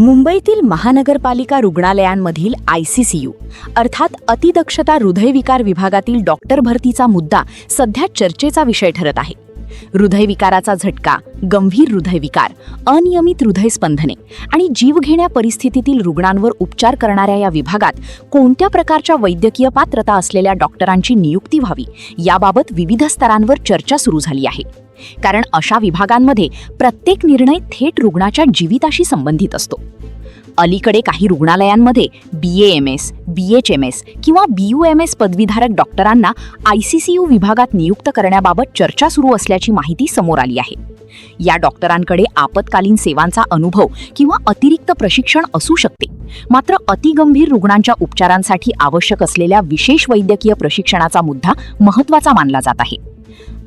मुंबईतील महानगरपालिका रुग्णालयांमधील ICCU अर्थात अतिदक्षता हृदयविकार विभागातील डॉक्टर भरतीचा मुद्दा सध्या चर्चेचा विषय ठरत आहे. हृदयविकाराचा झटका, गंभीर हृदयविकार, अनियमित हृदयस्पंदने आणि जीवघेण्या परिस्थितीतील रुग्णांवर उपचार करणाऱ्या या विभागात कोणत्या प्रकारच्या वैद्यकीय पात्रता असलेल्या डॉक्टरांची नियुक्ती व्हावी याबाबत विविध स्तरांवर चर्चा सुरू झाली आहे. कारण अशा विभागांमध्ये प्रत्येक निर्णय थेट रुग्णाच्या जीविताशी संबंधित असतो. अलीकडे काही रुग्णालयांमध्ये BAMS, BHMS किंवा BUMS पदवीधारक डॉक्टरांना ICCU विभागात नियुक्त करण्याबाबत चर्चा सुरू असल्याची माहिती समोर आली आहे. या डॉक्टरांकडे आपत्कालीन सेवांचा अनुभव किंवा अतिरिक्त प्रशिक्षण असू शकते. मात्र अतिगंभीर रुग्णांच्या उपचारांसाठी आवश्यक असलेल्या विशेष वैद्यकीय प्रशिक्षणाचा मुद्दा महत्त्वाचा मानला जात आहे.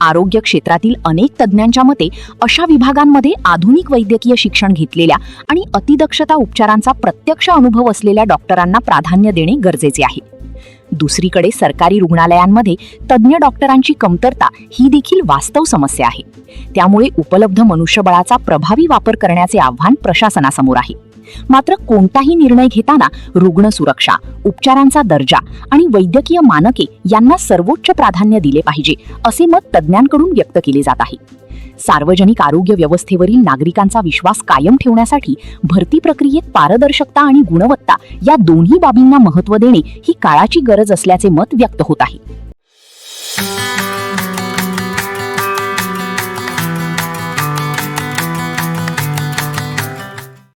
आरोग्य क्षेत्रातील अनेक तज्ज्ञांच्या मते अशा विभागांमध्ये आधुनिक वैद्यकीय शिक्षण घेतलेल्या आणि अतिदक्षता उपचारांचा प्रत्यक्ष अनुभव असलेल्या डॉक्टरांना प्राधान्य देणे गरजेचे आहे. दुसरीकडे सरकारी रुग्णालयांमध्ये तज्ज्ञ डॉक्टरांची कमतरता ही देखील वास्तव समस्या आहे. त्यामुळे उपलब्ध मनुष्यबळाचा प्रभावी वापर करण्याचे आव्हान प्रशासनासमोर आहे. मात्र कोणताही निर्णय घेताना रुग्ण सुरक्षा, उपचारांचा दर्जा आणि वैद्यकीय मानके यांना सर्वोच्च प्राधान्य दिले पाहिजे असे मत तज्ज्ञांकडून व्यक्त केले जात आहे. सार्वजनिक आरोग्य व्यवस्थेवरील नागरिकांचा विश्वास कायम ठेवण्यासाठी भरती प्रक्रियेत पारदर्शकता आणि गुणवत्ता या दोन्ही बाबींना महत्त्व देणे ही काळाची गरज असल्याचे मत व्यक्त होत आहे.